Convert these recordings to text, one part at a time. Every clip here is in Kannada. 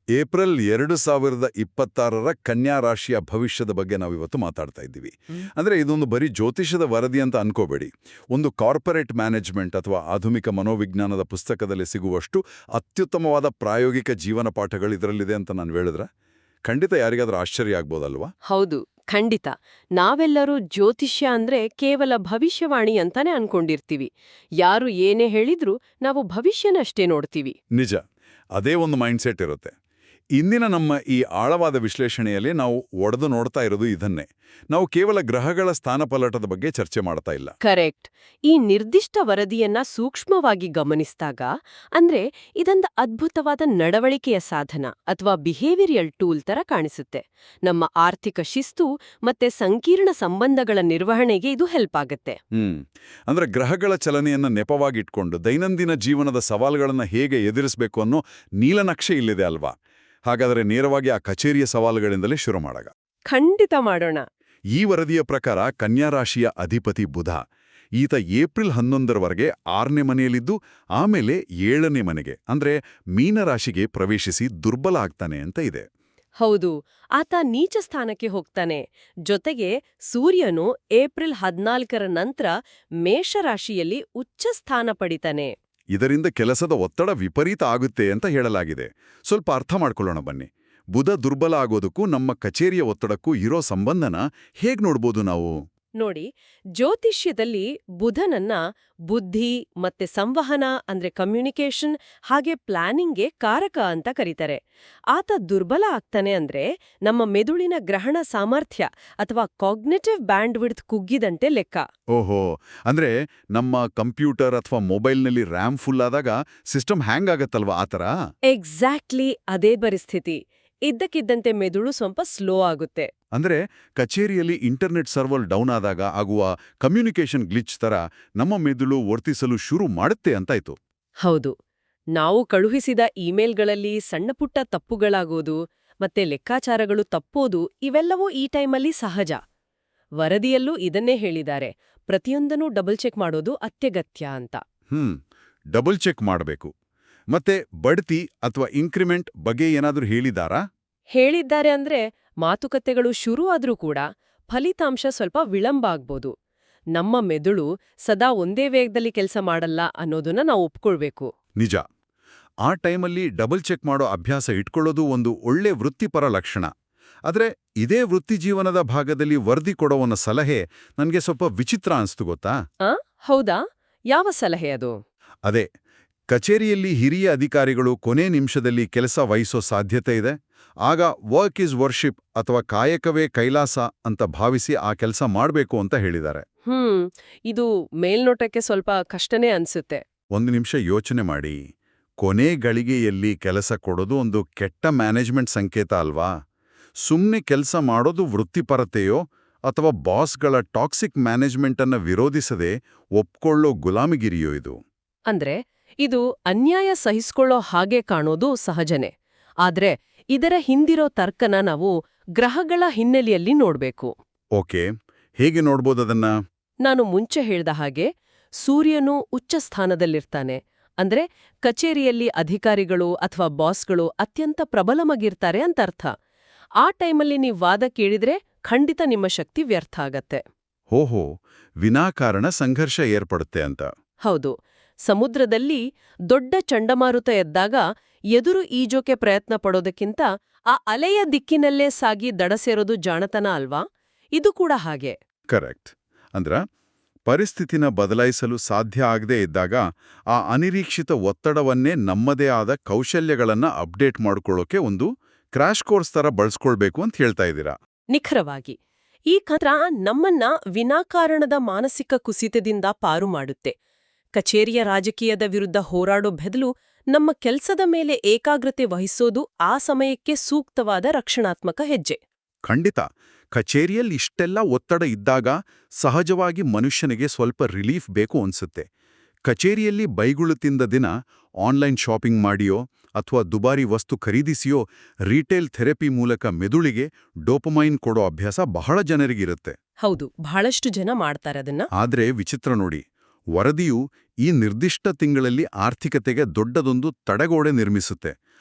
ಏಪ್ರಿಲ್ 2026ರ ಕನ್ಯಾ ರಾಶಿಯ ಭವಿಷ್ಯದ ಬಗ್ಗೆ ನಾವಿವತ್ತು ಮಾತಾಡ್ತಾ ಇದ್ದೀವಿ. ಅಂದ್ರೆ ಇದೊಂದು ಬರೀ ಜ್ಯೋತಿಷದ ವರದಿ ಅಂತ ಅನ್ಕೋಬೇಡಿ. ಒಂದು ಕಾರ್ಪೊರೇಟ್ ಮ್ಯಾನೇಜ್ಮೆಂಟ್ ಅಥವಾ ಆಧುನಿಕ ಮನೋವಿಜ್ಞಾನದ ಪುಸ್ತಕದಲ್ಲಿ ಸಿಗುವಷ್ಟು ಅತ್ಯುತ್ತಮವಾದ ಪ್ರಾಯೋಗಿಕ ಜೀವನ ಪಾಠಗಳು ಇದರಲ್ಲಿದೆ ಅಂತ ನಾನು ಹೇಳಿದ್ರೆ ಖಂಡಿತ ಯಾರಿಗಾದ್ರೂ ಆಶ್ಚರ್ಯ ಆಗ್ಬೋದಲ್ವಾ? ಹೌದು, ಖಂಡಿತ. ನಾವೆಲ್ಲರೂ ಜ್ಯೋತಿಷ್ಯ ಅಂದ್ರೆ ಕೇವಲ ಭವಿಷ್ಯವಾಣಿ ಅಂತಾನೆ ಅನ್ಕೊಂಡಿರ್ತೀವಿ. ಯಾರು ಏನೇ ಹೇಳಿದ್ರೂ ನಾವು ಭವಿಷ್ಯನಷ್ಟೇ ನೋಡ್ತೀವಿ. ನಿಜ, ಅದೇ ಒಂದು ಮೈಂಡ್ಸೆಟ್ ಇರುತ್ತೆ. ಇಂದಿನ ನಮ್ಮ ಈ ಆಳವಾದ ವಿಶ್ಲೇಷಣೆಯಲ್ಲಿ ನಾವು ಒಡೆದು ನೋಡ್ತಾ ಇರೋದು ಇದನ್ನೇ. ನಾವು ಕೇವಲ ಗ್ರಹಗಳ ಸ್ಥಾನಪಲ್ಲಟದ ಬಗ್ಗೆ ಚರ್ಚೆ ಮಾಡ್ತಾ ಇಲ್ಲ. ಕರೆಕ್ಟ್. ಈ ನಿರ್ದಿಷ್ಟ ವರದಿಯನ್ನ ಸೂಕ್ಷ್ಮವಾಗಿ ಗಮನಿಸಿದಾಗ, ಅಂದ್ರೆ ಇದೊಂದು ಅದ್ಭುತವಾದ ನಡವಳಿಕೆಯ ಸಾಧನ ಅಥವಾ ಬಿಹೇವಿಯರಲ್ ಟೂಲ್ ತರ ಕಾಣಿಸುತ್ತೆ. ನಮ್ಮ ಆರ್ಥಿಕ ಶಿಸ್ತು ಮತ್ತೆ ಸಂಕೀರ್ಣ ಸಂಬಂಧಗಳ ನಿರ್ವಹಣೆಗೆ ಇದು ಹೆಲ್ಪ್ ಆಗುತ್ತೆ. ಅಂದ್ರೆ ಗ್ರಹಗಳ ಚಲನೆಯನ್ನ ನೆಪವಾಗಿಟ್ಕೊಂಡು ದೈನಂದಿನ ಜೀವನದ ಸವಾಲುಗಳನ್ನ ಹೇಗೆ ಎದುರಿಸಬೇಕು ಅನ್ನೋ ನೀಲನಕ್ಷೆ ಇಲ್ಲಿದೆ ಅಲ್ವಾ? ಹಾಗಾದರೆ ನೇರವಾಗಿ ಆ ಕಚೇರಿಯ ಸವಾಲುಗಳಿಂದಲೇ ಶುರು ಮಾಡಾಗ. ಖಂಡಿತ ಮಾಡೋಣ. ಈ ವರದಿಯ ಪ್ರಕಾರ ಕನ್ಯಾ ರಾಶಿಯ ಅಧಿಪತಿ ಬುಧ. ಈತ ಏಪ್ರಿಲ್ 11ರವರೆಗೆ 6ನೇ ಮನೆಯಲ್ಲಿದ್ದು ಆಮೇಲೆ 7ನೇ ಮನೆಗೆ ಅಂದ್ರೆ ಮೀನರಾಶಿಗೆ ಪ್ರವೇಶಿಸಿ ದುರ್ಬಲ ಆಗ್ತಾನೆ ಅಂತ ಇದೆ. ಹೌದು, ಆತ ನೀಚ ಸ್ಥಾನಕ್ಕೆ ಹೋಗ್ತಾನೆ. ಜೊತೆಗೆ ಸೂರ್ಯನು ಏಪ್ರಿಲ್ 14ರ ನಂತರ ಮೇಷರಾಶಿಯಲ್ಲಿ ಉಚ್ಚ ಸ್ಥಾನ ಪಡಿತಾನೆ. ಇದರಿಂದ ಕೆಲಸದ ಒತ್ತಡ ವಿಪರೀತ ಆಗುತ್ತೆ ಅಂತ ಹೇಳಲಾಗಿದೆ. ಸ್ವಲ್ಪ ಅರ್ಥ ಮಾಡ್ಕೊಳ್ಳೋಣ ಬನ್ನಿ. ಬುಧ ದುರ್ಬಲ ಆಗೋದಕ್ಕೂ ನಮ್ಮ ಕಚೇರಿಯ ಒತ್ತಡಕ್ಕೂ ಇರೋ ಸಂಬಂಧನ ಹೇಗ್ ನೋಡ್ಬೋದು ನಾವು? ನೋಡಿ, ಜ್ಯೋತಿಷ್ಯದಲ್ಲಿ ಬುಧನನ್ನ ಬುದ್ಧಿ ಮತ್ತೆ ಸಂವಹನ ಅಂದ್ರೆ ಕಮ್ಯುನಿಕೇಷನ್ ಹಾಗೆ ಪ್ಲಾನಿಂಗ್ಗೆ ಕಾರಕ ಅಂತ ಕರೀತಾರೆ. ಆತ ದುರ್ಬಲ ಆಗ್ತಾನೆ ಅಂದ್ರೆ ನಮ್ಮ ಮೆದುಳಿನ ಗ್ರಹಣ ಸಾಮರ್ಥ್ಯ ಅಥವಾ ಕಾಗ್ನಿಟಿವ್ ಬ್ಯಾಂಡ್ವಿಡ್ತ್ ಕುಗ್ಗಿದಂತೆ ಲೆಕ್ಕ. ಓಹೋ, ಅಂದ್ರೆ ನಮ್ಮ ಕಂಪ್ಯೂಟರ್ ಅಥವಾ ಮೊಬೈಲ್ನಲ್ಲಿ ರ್ಯಾಮ್ ಫುಲ್ ಆದಾಗ ಸಿಸ್ಟಮ್ ಹ್ಯಾಂಗ್ ಆಗತ್ತಲ್ವಾ ಆತರ? ಎಕ್ಸಾಕ್ಟ್ಲಿ ಅದೇ ಪರಿಸ್ಥಿತಿ. ಇದ್ದಕ್ಕಿದ್ದಂತೆ ಮೆದುಳು ಸ್ವಲ್ಪ ಸ್ಲೋ ಆಗುತ್ತೆ. ಅಂದ್ರೆ ಕಚೇರಿಯಲ್ಲಿ ಇಂಟರ್ನೆಟ್ ಸರ್ವರ್ ಡೌನ್ ಆದಾಗ ಆಗುವ ಕಮ್ಯುನಿಕೇಷನ್ ಗ್ಲಿಚ್ ತರ ನಮ್ಮ ಮೆದುಳು ವರ್ತಿಸಲು ಶುರು ಮಾಡುತ್ತೆ ಅಂತಾಯ್ತು. ಹೌದು, ನಾವು ಕಳುಹಿಸಿದ ಇಮೇಲ್ಗಳಲ್ಲಿ ಸಣ್ಣಪುಟ್ಟ ತಪ್ಪುಗಳಾಗೋದು ಮತ್ತೆ ಲೆಕ್ಕಾಚಾರಗಳು ತಪ್ಪೋದು ಇವೆಲ್ಲವೂ ಈ ಟೈಮಲ್ಲಿ ಸಹಜ. ವರದಿಯಲ್ಲೂ ಇದನ್ನೇ ಹೇಳಿದ್ದಾರೆ. ಪ್ರತಿಯೊಂದನ್ನೂ ಡಬಲ್ ಚೆಕ್ ಮಾಡೋದು ಅತ್ಯಗತ್ಯ ಅಂತ. ಡಬಲ್ ಚೆಕ್ ಮಾಡಬೇಕು. ಮತ್ತೆ ಬಡ್ತಿ ಅಥವಾ ಇನ್ಕ್ರಿಮೆಂಟ್ ಬಗ್ಗೆ ಏನಾದ್ರೂ ಹೇಳಿದಾರಾ? ಹೇಳಿದ್ದಾರೆ ಅಂದ್ರೆ ಮಾತುಕತೆಗಳು ಶುರು ಆದ್ರೂ ಕೂಡ ಫಲಿತಾಂಶ ಸ್ವಲ್ಪ ವಿಳಂಬ ಆಗ್ಬೋದು. ನಮ್ಮ ಮೆದುಳು ಸದಾ ಒಂದೇ ವೇಗದಲ್ಲಿ ಕೆಲಸ ಮಾಡಲ್ಲ ಅನ್ನೋದನ್ನ ನಾವು ಒಪ್ಕೊಳ್ಬೇಕು. ನಿಜ. ಆ ಟೈಮಲ್ಲಿ ಡಬಲ್ ಚೆಕ್ ಮಾಡೋ ಅಭ್ಯಾಸ ಇಟ್ಕೊಳ್ಳೋದು ಒಂದು ಒಳ್ಳೆ ವೃತ್ತಿಪರ ಲಕ್ಷಣ. ಆದ್ರೆ ಇದೇ ವೃತ್ತಿಜೀವನದ ಭಾಗದಲ್ಲಿ ವರದಿ ಕೊಡೋವನ್ನ ಸಲಹೆ ನನಗೆ ಸ್ವಲ್ಪ ವಿಚಿತ್ರ ಅನ್ಸ್ತು ಗೊತ್ತಾ? ಹೌದಾ? ಯಾವ ಸಲಹೆ ಅದು? ಅದೇ, ಕಚೇರಿಯಲ್ಲಿ ಹಿರಿಯ ಅಧಿಕಾರಿಗಳು ಕೊನೆ ನಿಮಿಷದಲ್ಲಿ ಕೆಲಸ ವಹಿಸೋ ಸಾಧ್ಯತೆ ಇದೆ. ಆಗ ವರ್ಕ್ ಈಸ್ ವರ್ಷಿಪ್ ಅಥವಾ ಕಾಯಕವೇ ಕೈಲಾಸ ಅಂತ ಭಾವಿಸಿ ಆ ಕೆಲಸ ಮಾಡಬೇಕು ಅಂತ ಹೇಳಿದ್ದಾರೆ. ಇದು ಮೇಲ್ನೋಟಕ್ಕೆ ಸ್ವಲ್ಪ ಕಷ್ಟನೇ ಅನ್ಸುತ್ತೆ. ಒಂದು ನಿಮಿಷ ಯೋಚನೆ ಮಾಡಿ. ಕೊನೆ ಗಳಿಗೆಯಲ್ಲಿ ಕೆಲಸ ಕೊಡೋದು ಒಂದು ಕೆಟ್ಟ ಮ್ಯಾನೇಜ್ಮೆಂಟ್ ಸಂಕೇತ ಅಲ್ವಾ? ಸುಮ್ಮನೆ ಕೆಲಸ ಮಾಡೋದು ವೃತ್ತಿಪರತೆಯೋ ಅಥವಾ ಬಾಸ್ಗಳ ಟಾಕ್ಸಿಕ್ ಮ್ಯಾನೇಜ್ಮೆಂಟ್ ಅನ್ನ ವಿರೋಧಿಸದೆ ಒಪ್ಕೊಳ್ಳೋ ಗುಲಾಮಿಗಿರಿಯೋ ಇದು? ಅಂದ್ರೆ ಇದು ಅನ್ಯಾಯ ಸಹಿಸ್ಕೊಳ್ಳೋ ಹಾಗೆ ಕಾಣೋದು ಸಹಜನೇ. ಆದ್ರೆ ಇದರ ಹಿಂದಿರೋ ತರ್ಕನ ನಾವು ಗ್ರಹಗಳ ಹಿನ್ನೆಲೆಯಲ್ಲಿ ನೋಡ್ಬೇಕು. ಓಕೆ, ಹೇಗೆ ನೋಡ್ಬೋದದನ್ನ? ನಾನು ಮುಂಚೆ ಹೇಳ್ದ ಹಾಗೆ ಸೂರ್ಯನು ಉಚ್ಚ ಸ್ಥಾನದಲ್ಲಿರ್ತಾನೆ. ಅಂದ್ರೆ ಕಚೇರಿಯಲ್ಲಿ ಅಧಿಕಾರಿಗಳು ಅಥವಾ ಬಾಸ್ಗಳು ಅತ್ಯಂತ ಪ್ರಬಲವಾಗಿರ್ತಾರೆ ಅಂತ ಅರ್ಥ. ಆ ಟೈಮಲ್ಲಿ ನೀವು ವಾದ ಕೇಳಿದ್ರೆ ಖಂಡಿತ ನಿಮ್ಮ ಶಕ್ತಿ ವ್ಯರ್ಥ ಆಗತ್ತೆ. ಓಹೋ, ವಿನಾಕಾರಣ ಸಂಘರ್ಷ ಏರ್ಪಡುತ್ತೆ ಅಂತ. ಹೌದು. ಸಮುದ್ರದಲ್ಲಿ ದೊಡ್ಡ ಚಂಡಮಾರುತ ಎದ್ದಾಗ ಎದುರು ಈಜೋಕೆ ಪ್ರಯತ್ನ ಪಡೋದಕ್ಕಿಂತ ಆ ಅಲೆಯ ದಿಕ್ಕಿನಲ್ಲೇ ಸಾಗಿ ದಡ ಸೇರೋದು ಜಾಣತನ ಅಲ್ವಾ? ಇದು ಕೂಡ ಹಾಗೆ. ಕರೆಕ್ಟ್. ಅಂದ್ರ ಪರಿಸ್ಥಿತಿನ ಬದಲಾಯಿಸಲು ಸಾಧ್ಯ ಆಗದೇ ಇದ್ದಾಗ ಆ ಅನಿರೀಕ್ಷಿತ ಒತ್ತಡವನ್ನೇ ನಮ್ಮದೇ ಆದ ಕೌಶಲ್ಯಗಳನ್ನ ಅಪ್ಡೇಟ್ ಮಾಡ್ಕೊಳ್ಳೋಕೆ ಒಂದು ಕ್ರ್ಯಾಶ್ ಕೋರ್ಸ್ ತರ ಬಳಸ್ಕೊಳ್ಬೇಕು ಅಂತ ಹೇಳ್ತಾ ಇದ್ದೀರಾ? ನಿಖರವಾಗಿ. ಈ ಕಥೆ ನಮ್ಮನ್ನ ವಿನಾಕಾರಣದ ಮಾನಸಿಕ ಕುಸಿತದಿಂದ ಪಾರು ಮಾಡುತ್ತೆ. ಕಚೇರಿಯ ರಾಜಕೀಯದ ವಿರುದ್ಧ ಹೋರಾಡೋ ಬದಲು ನಮ್ಮ ಕೆಲ್ಸದ ಮೇಲೆ ಏಕಾಗ್ರತೆ ವಹಿಸೋದು ಆ ಸಮಯಕ್ಕೆ ಸೂಕ್ತವಾದ ರಕ್ಷಣಾತ್ಮಕ ಹೆಜ್ಜೆ. ಖಂಡಿತ. ಕಚೇರಿಯಲ್ಲಿ ಇಷ್ಟೆಲ್ಲ ಒತ್ತಡ ಇದ್ದಾಗ ಸಹಜವಾಗಿ ಮನುಷ್ಯನಿಗೆ ಸ್ವಲ್ಪ ರಿಲೀಫ್ ಬೇಕು ಅನ್ಸುತ್ತೆ. ಕಚೇರಿಯಲ್ಲಿ ಬೈಗುಳು ತಿಂದ ದಿನ ಆನ್ಲೈನ್ ಶಾಪಿಂಗ್ ಮಾಡಿಯೋ ಅಥವಾ ದುಬಾರಿ ವಸ್ತು ಖರೀದಿಸಿಯೋ ರಿಟೇಲ್ ಥೆರಪಿ ಮೂಲಕ ಮೆದುಳಿಗೆ ಡೋಪಮೈನ್ ಕೊಡೋ ಅಭ್ಯಾಸ ಬಹಳ ಜನರಿಗಿರುತ್ತೆ. ಹೌದು, ಬಹಳಷ್ಟು ಜನ ಮಾಡ್ತಾರೆ ಅದನ್ನ. ಆದ್ರೆ ವಿಚಿತ್ರ ನೋಡಿ, ವರದಿಯು ಈ ನಿರ್ದಿಷ್ಟ ತಿಂಗಳಲ್ಲಿ ಆರ್ಥಿಕತೆಗೆ ದೊಡ್ಡದೊಂದು ತಡೆಗೋಡೆ ನಿರ್ಮಿಸುತ್ತೆ.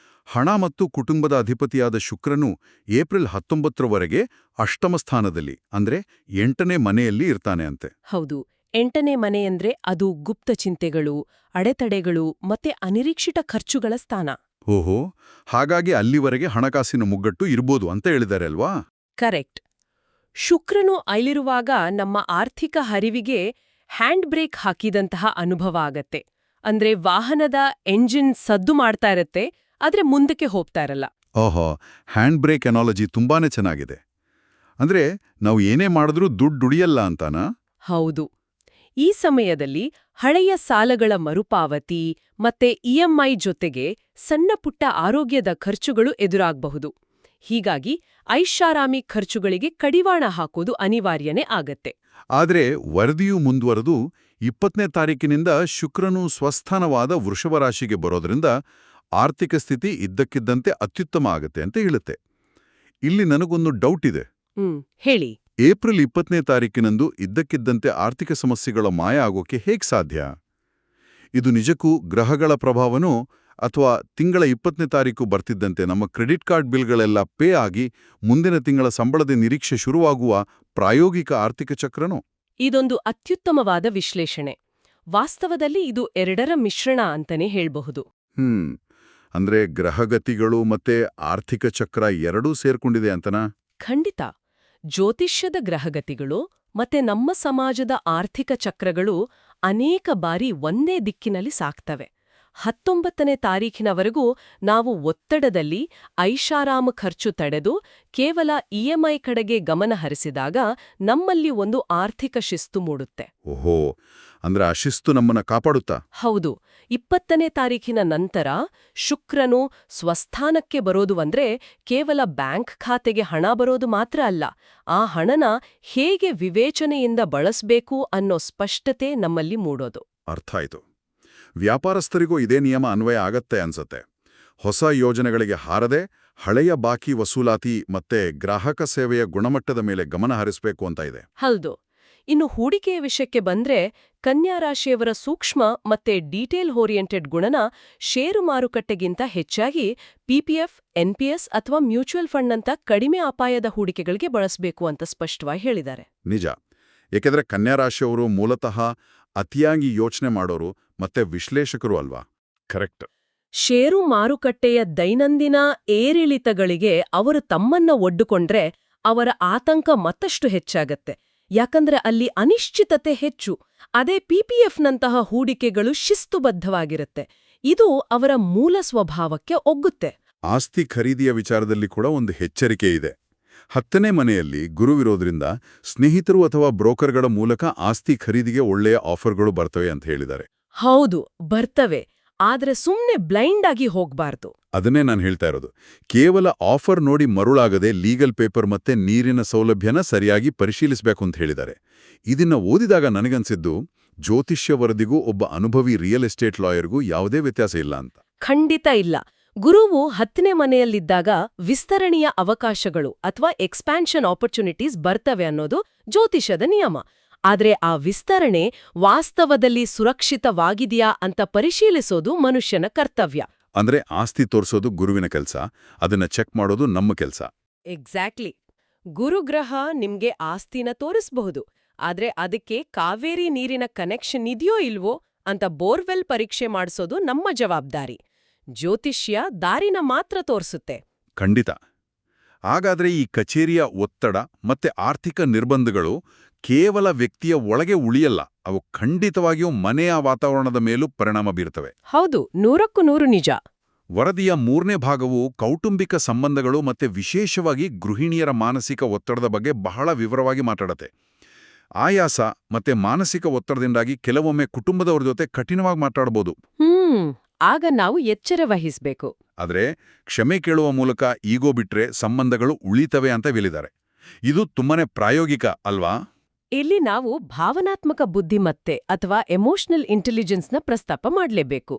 ಹಣ ಮತ್ತು ಕುಟುಂಬದ ಅಧಿಪತಿಯಾದ ಶುಕ್ರನು ಏಪ್ರಿಲ್ 19ರವರೆಗೆ ಅಷ್ಟಮ ಸ್ಥಾನದಲ್ಲಿ ಅಂದ್ರೆ 8ನೇ ಮನೆಯಲ್ಲಿ ಇರ್ತಾನೆ ಅಂತೆ. ಹೌದು, 8ನೇ ಮನೆಯಂದ್ರೆ ಅದು ಗುಪ್ತ ಚಿಂತೆಗಳು, ಅಡೆತಡೆಗಳು ಮತ್ತೆ ಅನಿರೀಕ್ಷಿತ ಖರ್ಚುಗಳ ಸ್ಥಾನ. ಓಹೋ, ಹಾಗಾಗಿ ಅಲ್ಲಿವರೆಗೆ ಹಣಕಾಸಿನ ಮುಗ್ಗಟ್ಟು ಇರ್ಬೋದು ಅಂತ ಹೇಳಿದ್ದಾರೆ ಅಲ್ವಾ? ಕರೆಕ್ಟ್. ಶುಕ್ರನು ಅಲ್ಲಿರುವಾಗ ನಮ್ಮ ಆರ್ಥಿಕ ಹರಿವಿಗೆ ಹ್ಯಾಂಡ್ ಬ್ರೇಕ್ ಹಾಕಿದಂತಹ ಅನುಭವ ಆಗತ್ತೆ. ಅಂದ್ರೆ ವಾಹನದ ಎಂಜಿನ್ ಸದ್ದು ಮಾಡ್ತಾ ಇರತ್ತೆ, ಆದ್ರೆ ಮುಂದಕ್ಕೆ ಹೋಗ್ತಾ ಇರಲ್ಲ. ಓಹೋ, ಹ್ಯಾಂಡ್ ಬ್ರೇಕ್ ಎನಾಲಜಿ ತುಂಬಾನೇ ಚೆನ್ನಾಗಿದೆ. ಅಂದ್ರೆ ನಾವು ಏನೇ ಮಾಡಿದ್ರೂ ದುಡ್ಡುಳಿಯಲ್ಲ ಅಂತಾನಾ? ಹೌದು. ಈ ಸಮಯದಲ್ಲಿ ಹಳೆಯ ಸಾಲಗಳ ಮರುಪಾವತಿ ಮತ್ತೆ ಇಎಂಐ ಜೊತೆಗೆ ಸಣ್ಣಪುಟ್ಟ ಆರೋಗ್ಯದ ಖರ್ಚುಗಳು ಎದುರಾಗಬಹುದು. ಹೀಗಾಗಿ ಐಷಾರಾಮಿ ಖರ್ಚುಗಳಿಗೆ ಕಡಿವಾಣ ಹಾಕೋದು ಅನಿವಾರ್ಯನೇ ಆಗತ್ತೆ. ಆದ್ರೆ ವರದಿಯು ಮುಂದುವರೆದು 20ನೇ ತಾರೀಕಿನಿಂದ ಶುಕ್ರನು ಸ್ವಸ್ಥಾನವಾದ ವೃಷಭ ರಾಶಿಗೆ ಬರೋದ್ರಿಂದ ಆರ್ಥಿಕ ಸ್ಥಿತಿ ಇದ್ದಕ್ಕಿದ್ದಂತೆ ಅತ್ಯುತ್ತಮ ಆಗತ್ತೆ ಅಂತ ಹೇಳುತ್ತೆ. ಇಲ್ಲಿ ನನಗೊಂದು ಡೌಟ್ ಇದೆ. ಹೇಳಿ. ಏಪ್ರಿಲ್ 20ನೇ ತಾರೀಕಿನಂದು ಇದ್ದಕ್ಕಿದ್ದಂತೆ ಆರ್ಥಿಕ ಸಮಸ್ಯೆಗಳ ಮಾಯ ಆಗೋಕೆ ಹೇಗ್ ಸಾಧ್ಯ? ಇದು ನಿಜಕ್ಕೂ ಗ್ರಹಗಳ ಪ್ರಭಾವನೋ ಅಥವಾ ತಿಂಗಳ 20ನೇ ತಾರೀಕು ಬರ್ತಿದ್ದಂತೆ ನಮ್ಮ ಕ್ರೆಡಿಟ್ ಕಾರ್ಡ್ ಬಿಲ್ಗಳೆಲ್ಲ ಪೇ ಆಗಿ ಮುಂದಿನ ತಿಂಗಳ ಸಂಬಳದ ನಿರೀಕ್ಷೆ ಶುರುವಾಗುವ ಪ್ರಾಯೋಗಿಕ ಆರ್ಥಿಕ ಚಕ್ರನೋ? ಇದೊಂದು ಅತ್ಯುತ್ತಮವಾದ ವಿಶ್ಲೇಷಣೆ. ವಾಸ್ತವದಲ್ಲಿ ಇದು ಎರಡರ ಮಿಶ್ರಣ ಅಂತಾನೆ ಹೇಳ್ಬಹುದು. ಅಂದ್ರೆ ಗ್ರಹಗತಿಗಳು ಮತ್ತೆ ಆರ್ಥಿಕ ಚಕ್ರ ಎರಡೂ ಸೇರ್ಕೊಂಡಿದೆ ಅಂತನಾ? ಖಂಡಿತ. ಜ್ಯೋತಿಷ್ಯದ ಗ್ರಹಗತಿಗಳು ಮತ್ತೆ ನಮ್ಮ ಸಮಾಜದ ಆರ್ಥಿಕ ಚಕ್ರಗಳು ಅನೇಕ ಬಾರಿ ಒಂದೇ ದಿಕ್ಕಿನಲ್ಲಿ ಸಾಕ್ತವೆ. 19ನೇ ತಾರೀಖಿನವರೆಗೂ ನಾವು ಒತ್ತಡದಲ್ಲಿ ಐಷಾರಾಮ ಖರ್ಚು ತಡೆದು ಕೇವಲ ಇಎಂಐ ಕಡೆಗೆ ಗಮನ ಹರಿಸಿದಾಗ ನಮ್ಮಲ್ಲಿ ಒಂದು ಆರ್ಥಿಕ ಶಿಸ್ತು ಮೂಡುತ್ತೆ. ಓಹೋ, ಅಂದ್ರೆ ಆ ಶಿಸ್ತು ನಮ್ಮನ್ನ ಕಾಪಾಡುತ್ತಾ? ಹೌದು. 20ನೇ ತಾರೀಖಿನ ನಂತರ ಶುಕ್ರನು ಸ್ವಸ್ಥಾನಕ್ಕೆ ಬರೋದು ಅಂದ್ರೆ ಕೇವಲ ಬ್ಯಾಂಕ್ ಖಾತೆಗೆ ಹಣ ಬರೋದು ಮಾತ್ರ ಅಲ್ಲ, ಆ ಹಣನ ಹೇಗೆ ವಿವೇಚನೆಯಿಂದ ಬಳಸ್ಬೇಕು ಅನ್ನೋ ಸ್ಪಷ್ಟತೆ ನಮ್ಮಲ್ಲಿ ಮೂಡೋದು. ಅರ್ಥ ಆಯ್ತು. ವ್ಯಾಪಾರಸ್ಥರಿಗೂ ಇದೇ ನಿಯಮ ಅನ್ವಯ ಆಗತ್ತೆ ಅನ್ಸತ್ತೆ. ಹೊಸ ಯೋಜನೆಗಳಿಗೆ ಹಾರದೆ ಹಳೆಯ ಬಾಕಿ ವಸೂಲಾತಿ ಮತ್ತೆ ಗ್ರಾಹಕ ಸೇವೆಯ ಗುಣಮಟ್ಟದ ಮೇಲೆ ಗಮನ ಹರಿಸಬೇಕು ಅಂತ ಇದೆ. ಹೌದು. ಇನ್ನು ಹೂಡಿಕೆಯ ವಿಷಯಕ್ಕೆ ಬಂದ್ರೆ ಕನ್ಯಾ ರಾಶಿಯವರ ಸೂಕ್ಷ್ಮ ಮತ್ತೆ ಡೀಟೇಲ್ ಓರಿಯೆಂಟೆಡ್ ಗುಣನ ಷೇರು ಮಾರುಕಟ್ಟೆಗಿಂತ ಹೆಚ್ಚಾಗಿ ಪಿಪಿಎಫ್, ಎನ್ಪಿಎಸ್ ಅಥವಾ ಮ್ಯೂಚುವಲ್ ಫಂಡ್ನಂತ ಕಡಿಮೆ ಅಪಾಯದ ಹೂಡಿಕೆಗಳಿಗೆ ಬಳಸಬೇಕು ಅಂತ ಸ್ಪಷ್ಟವಾಗಿ ಹೇಳಿದ್ದಾರೆ. ನಿಜ. ಏಕೆಂದ್ರೆ ಕನ್ಯಾ ರಾಶಿಯವರು ಮೂಲತಃ ಅತಿಯಾಗಿ ಯೋಚನೆ ಮಾಡೋರು ಮತ್ತೆ ವಿಶ್ಲೇಷಕರು ಅಲ್ವಾ? ಕರೆಕ್ಟ್. ಷೇರು ಮಾರುಕಟ್ಟೆಯ ದೈನಂದಿನ ಏರಿಳಿತಗಳಿಗೆ ಅವರು ತಮ್ಮನ್ನ ಒಡ್ಡುಕೊಂಡ್ರೆ ಅವರ ಆತಂಕ ಮತ್ತಷ್ಟು ಹೆಚ್ಚಾಗತ್ತೆ. ಯಾಕಂದ್ರೆ ಅಲ್ಲಿ ಅನಿಶ್ಚಿತತೆ ಹೆಚ್ಚು. ಅದೇ ಪಿಪಿಎಫ್ನಂತಹ ಹೂಡಿಕೆಗಳು ಶಿಸ್ತುಬದ್ಧವಾಗಿರುತ್ತೆ. ಇದು ಅವರ ಮೂಲ ಸ್ವಭಾವಕ್ಕೆ ಒಗ್ಗುತ್ತೆ. ಆಸ್ತಿ ಖರೀದಿಯ ವಿಚಾರದಲ್ಲಿ ಕೂಡ ಒಂದು ಎಚ್ಚರಿಕೆ ಇದೆ. 10ನೇ ಮನೆಯಲ್ಲಿ ಗುರುವಿರೋದ್ರಿಂದ ಸ್ನೇಹಿತರು ಅಥವಾ ಬ್ರೋಕರ್ಗಳ ಮೂಲಕ ಆಸ್ತಿ ಖರೀದಿಗೆ ಒಳ್ಳೆಯ ಆಫರ್ಗಳು ಬರ್ತವೆ ಅಂತ ಹೇಳಿದ್ದಾರೆ. ಹೌದು, ಬರ್ತವೆ. ಆದ್ರೆ ಸುಮ್ನೆ ಬ್ಲೈಂಡ್ ಆಗಿ ಹೋಗ್ಬಾರ್ದು. ಅದನ್ನೇ ನಾನು ಹೇಳ್ತಾ ಇರೋದು. ಕೇವಲ ಆಫರ್ ನೋಡಿ ಮರುಳಾಗದೆ ಲೀಗಲ್ ಪೇಪರ್ ಮತ್ತೆ ನೀರಿನ ಸೌಲಭ್ಯನ ಸರಿಯಾಗಿ ಪರಿಶೀಲಿಸಬೇಕು ಅಂತ ಹೇಳಿದ್ದಾರೆ. ಇದನ್ನ ಓದಿದಾಗ ನನಗನ್ಸಿದ್ದು ಜ್ಯೋತಿಷ್ಯ ವರದಿಗೂ ಒಬ್ಬ ಅನುಭವಿ ರಿಯಲ್ ಎಸ್ಟೇಟ್ ಲಾಯರ್ಗೂ ಯಾವುದೇ ವ್ಯತ್ಯಾಸ ಇಲ್ಲ ಅಂತ. ಖಂಡಿತ ಇಲ್ಲ. ಗುರುವು 10ನೇ ಮನೆಯಲ್ಲಿದ್ದಾಗ ವಿಸ್ತರಣೆಯ ಅವಕಾಶಗಳು ಅಥವಾ ಎಕ್ಸ್ಪ್ಯಾನ್ಷನ್ ಆಪರ್ಚುನಿಟೀಸ್ ಬರ್ತವೆ ಅನ್ನೋದು ಜ್ಯೋತಿಷದ ನಿಯಮ. ಆದ್ರೆ ಆ ವಿಸ್ತರಣೆ ವಾಸ್ತವದಲ್ಲಿ ಸುರಕ್ಷಿತವಾಗಿದೆಯಾ ಅಂತ ಪರಿಶೀಲಿಸೋದು ಮನುಷ್ಯನ ಕರ್ತವ್ಯ. ಅಂದ್ರೆ ಆಸ್ತಿ ತೋರಿಸೋದು ಗುರುವಿನ ಕೆಲಸ, ಅದನ್ನ ಚೆಕ್ ಮಾಡೋದು ನಮ್ಮ ಕೆಲಸ. ಎಕ್ಸಾಕ್ಟ್ಲಿ. ಗುರುಗ್ರಹ ನಿಮ್ಗೆ ಆಸ್ತಿನ ತೋರಿಸಬಹುದು, ಆದ್ರೆ ಅದಕ್ಕೆ ಕಾವೇರಿ ನೀರಿನ ಕನೆಕ್ಷನ್ ಇದೆಯೋ ಇಲ್ವೋ ಅಂತ ಬೋರ್ವೆಲ್ ಪರೀಕ್ಷೆ ಮಾಡಿಸೋದು ನಮ್ಮ ಜವಾಬ್ದಾರಿ. ಜ್ಯೋತಿಷ್ಯ ದಾರಿನ ಮಾತ್ರ ತೋರಿಸುತ್ತೆ. ಖಂಡಿತ. ಹಾಗಾದ್ರೆ ಈ ಕಚೇರಿಯ ಒತ್ತಡ ಮತ್ತೆ ಆರ್ಥಿಕ ನಿರ್ಬಂಧಗಳು ಕೇವಲ ವ್ಯಕ್ತಿಯ ಒಳಗೆ ಉಳಿಯಲ್ಲ, ಅವು ಖಂಡಿತವಾಗಿಯೂ ಮನೆಯ ವಾತಾವರಣದ ಮೇಲೂ ಪರಿಣಾಮ ಬೀರ್ತವೆ. ಹೌದು, 100ಕ್ಕೂ 100 ನಿಜ. ವರದಿಯ 3ನೇ ಭಾಗವು ಕೌಟುಂಬಿಕ ಸಂಬಂಧಗಳು ಮತ್ತೆ ವಿಶೇಷವಾಗಿ ಗೃಹಿಣಿಯರ ಮಾನಸಿಕ ಒತ್ತಡದ ಬಗ್ಗೆ ಬಹಳ ವಿವರವಾಗಿ ಮಾತಾಡತ್ತೆ. ಆಯಾಸ ಮತ್ತೆ ಮಾನಸಿಕ ಒತ್ತಡದಿಂದಾಗಿ ಕೆಲವೊಮ್ಮೆ ಕುಟುಂಬದವ್ರ ಜೊತೆ ಕಠಿಣವಾಗಿ ಮಾತಾಡಬಹುದು. ಆಗ ನಾವು ಎಚ್ಚರ ವಹಿಸಬೇಕು. ಆದ್ರೆ ಕ್ಷಮೆ ಕೇಳುವ ಮೂಲಕ ಈಗೋ ಬಿಟ್ರೆ ಸಂಬಂಧಗಳು ಉಳಿತವೆ ಅಂತ ಹೇಳಿದ್ದಾರೆ. ಇದು ತುಂಬಾನೇ ಪ್ರಾಯೋಗಿಕ ಅಲ್ವಾ? ಇಲ್ಲಿ ನಾವು ಭಾವನಾತ್ಮಕ ಬುದ್ಧಿಮತ್ತೆ ಅಥವಾ ಎಮೋಷನಲ್ ಇಂಟೆಲಿಜೆನ್ಸ್ನ ಪ್ರಸ್ತಾಪ ಮಾಡಲೇಬೇಕು.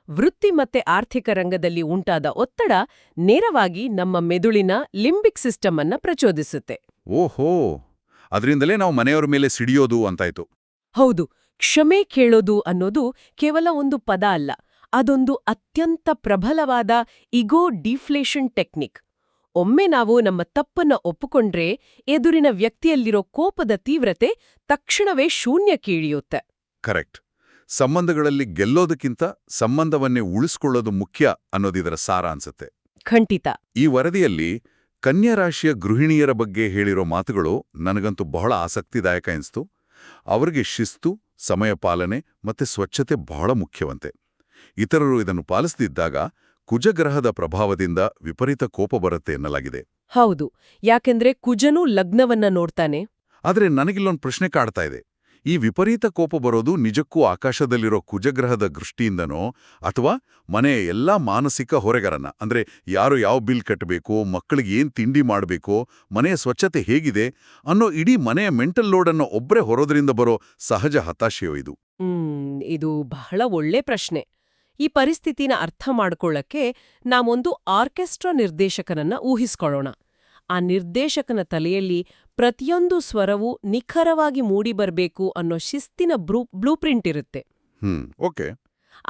ವೃತ್ತಿ ಮತ್ತೆ ಆರ್ಥಿಕ ರಂಗದಲ್ಲಿ ಉಂಟಾದ ಒತ್ತಡ ನೇರವಾಗಿ ನಮ್ಮ ಮೆದುಳಿನ ಲಿಂಬಿಕ್ ಸಿಸ್ಟಮ್ ಅನ್ನ ಪ್ರಚೋದಿಸುತ್ತೆ. ಓಹೋ, ಅದರಿಂದಲೇ ನಾವು ಮನೆಯವರ ಮೇಲೆ ಸಿಡಿಯೋದು ಅಂತಾಯ್ತು. ಹೌದು. ಕ್ಷಮೆ ಕೇಳೋದು ಅನ್ನೋದು ಕೇವಲ ಒಂದು ಪದ ಅಲ್ಲ, ಅದೊಂದು ಅತ್ಯಂತ ಪ್ರಬಲವಾದ ಇಗೋ ಡಿಫ್ಲೇಷನ್ ಟೆಕ್ನಿಕ್. ಒಮ್ಮೆ ನಾವು ನಮ್ಮ ತಪ್ಪನ್ನ ಒಪ್ಪಿಕೊಂಡ್ರೆ ಎದುರಿನ ವ್ಯಕ್ತಿಯಲ್ಲಿರೋ ಕೋಪದ ತೀವ್ರತೆ ತಕ್ಷಣವೇ ಶೂನ್ಯಕ್ಕೆ ಇಳಿಯುತ್ತೆ. ಕರೆಕ್ಟ್. ಸಂಬಂಧಗಳಲ್ಲಿ ಗೆಲ್ಲೋದಕ್ಕಿಂತ ಸಂಬಂಧವನ್ನೇ ಉಳಿಸ್ಕೊಳ್ಳೋದು ಮುಖ್ಯ ಅನ್ನೋದಿದರ ಸಾರ ಅನ್ಸುತ್ತೆ. ಖಂಡಿತ. ಈ ವರದಿಯಲ್ಲಿ ಕನ್ಯಾ ರಾಶಿಯ ಗೃಹಿಣಿಯರ ಬಗ್ಗೆ ಹೇಳಿರೋ ಮಾತುಗಳು ನನಗಂತೂ ಬಹಳ ಆಸಕ್ತಿದಾಯಕ ಎನಿಸ್ತು. ಅವರಿಗೆ ಶಿಸ್ತು, ಸಮಯ ಪಾಲನೆ ಮತ್ತೆ ಸ್ವಚ್ಛತೆ ಬಹಳ ಮುಖ್ಯವಂತೆ. ಇತರರು ಇದನ್ನು ಪಾಲಿಸದಿದ್ದಾಗ ಕುಜಗ್ರಹದ ಪ್ರಭಾವದಿಂದ ವಿಪರೀತ ಕೋಪ ಬರುತ್ತೆ ಎನ್ನಲಾಗಿದೆ. ಹೌದು, ಯಾಕೆಂದ್ರೆ ಕುಜನೂ ಲಗ್ನವನ್ನ ನೋಡ್ತಾನೆ. ಆದರೆ ನನಗಿಲ್ಲೊಂದು ಪ್ರಶ್ನೆ ಕಾಡ್ತಾ ಇದೆ. ಈ ವಿಪರೀತ ಕೋಪ ಬರೋದು ನಿಜಕ್ಕೂ ಆಕಾಶದಲ್ಲಿರೋ ಕುಜಗ್ರಹದ ದೃಷ್ಟಿಯಿಂದನೋ ಅಥವಾ ಮನೆಯ ಎಲ್ಲಾ ಮಾನಸಿಕ ಹೊರೆಗರನ್ನ, ಅಂದ್ರೆ ಯಾರು ಯಾವ ಬಿಲ್ ಕಟ್ಟಬೇಕು, ಮಕ್ಕಳಿಗೆ ಏನ್ ತಿಂಡಿ ಮಾಡಬೇಕು, ಮನೆಯ ಸ್ವಚ್ಛತೆ ಹೇಗಿದೆ ಅನ್ನೋ ಇಡೀ ಮನೆಯ ಮೆಂಟಲ್ ಲೋಡನ್ನು ಒಬ್ಬರೇ ಹೊರೋದ್ರಿಂದ ಬರೋ ಸಹಜ ಹತಾಶೆಯೋ ಇದು? ಇದು ಬಹಳ ಒಳ್ಳೆ ಪ್ರಶ್ನೆ. ಈ ಪರಿಸ್ಥಿತಿನ ಅರ್ಥ ಮಾಡ್ಕೊಳ್ಳಕ್ಕೆ ನಾವೊಂದು ಆರ್ಕೆಸ್ಟ್ರಾ ನಿರ್ದೇಶಕನನ್ನ ಊಹಿಸ್ಕೊಳ್ಳೋಣ. ಆ ನಿರ್ದೇಶಕನ ತಲೆಯಲ್ಲಿ ಪ್ರತಿಯೊಂದು ಸ್ವರವೂ ನಿಖರವಾಗಿ ಮೂಡಿಬರ್ಬೇಕು ಅನ್ನೋ ಶಿಸ್ತಿನ ಬ್ಲೂಪ್ರಿಂಟ್ ಇರುತ್ತೆ. ಓಕೆ.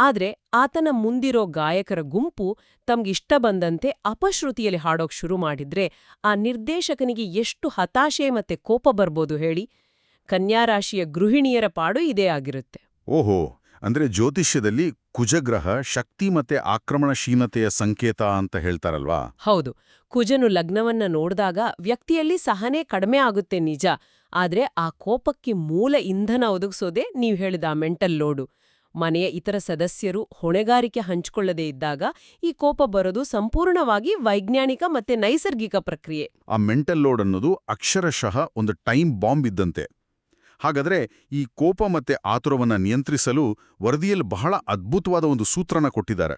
ಆದ್ರೆ ಆತನ ಮುಂದಿರೋ ಗಾಯಕರ ಗುಂಪು ತಮ್ಗಿಷ್ಟ ಬಂದಂತೆ ಅಪಶ್ರುತಿಯಲ್ಲಿ ಹಾಡೋಕ್ ಶುರು ಮಾಡಿದ್ರೆ ಆ ನಿರ್ದೇಶಕನಿಗೆ ಎಷ್ಟು ಹತಾಶೆ ಮತ್ತೆ ಕೋಪ ಬರ್ಬೋದು ಹೇಳಿ. ಕನ್ಯಾರಾಶಿಯ ಗೃಹಿಣಿಯರ ಪಾಡು ಇದೇ ಆಗಿರುತ್ತೆ. ಓಹೋ, ಅಂದ್ರೆ ಜ್ಯೋತಿಷ್ಯದಲ್ಲಿ ಕುಜಗ್ರಹ ಶಕ್ತಿ ಮತ್ತೆ ಆಕ್ರಮಣಶೀಲತೆಯ ಸಂಕೇತ ಅಂತ ಹೇಳ್ತಾರಲ್ವಾ? ಹೌದು. ಕುಜನು ಲಗ್ನವನ್ನ ನೋಡ್ದಾಗ ವ್ಯಕ್ತಿಯಲ್ಲಿ ಸಹನೆ ಕಡಿಮೆ ಆಗುತ್ತೆ ನಿಜ. ಆದ್ರೆ ಆ ಕೋಪಕ್ಕೆ ಮೂಲ ಇಂಧನ ಒದಗಿಸೋದೇ ನೀವ್ ಹೇಳಿದ ಮೆಂಟಲ್ ಲೋಡು. ಮನೆಯ ಇತರ ಸದಸ್ಯರು ಹೊಣೆಗಾರಿಕೆ ಹಂಚಿಕೊಳ್ಳದೇ ಇದ್ದಾಗ ಈ ಕೋಪ ಬರೋದು ಸಂಪೂರ್ಣವಾಗಿ ವೈಜ್ಞಾನಿಕ ಮತ್ತೆ ನೈಸರ್ಗಿಕ ಪ್ರಕ್ರಿಯೆ. ಆ ಮೆಂಟಲ್ ಲೋಡ್ ಅನ್ನೋದು ಅಕ್ಷರಶಃ ಒಂದು ಟೈಮ್ ಬಾಂಬ್ ಇದ್ದಂತೆ. ಹಾಗಾದ್ರೆ ಈ ಕೋಪ ಮತ್ತೆ ಆತುರವನ್ನ ನಿಯಂತ್ರಿಸಲು ವರದಿಯಲ್ಲಿ ಬಹಳ ಅದ್ಭುತವಾದ ಒಂದು ಸೂತ್ರನ ಕೊಟ್ಟಿದ್ದಾರೆ.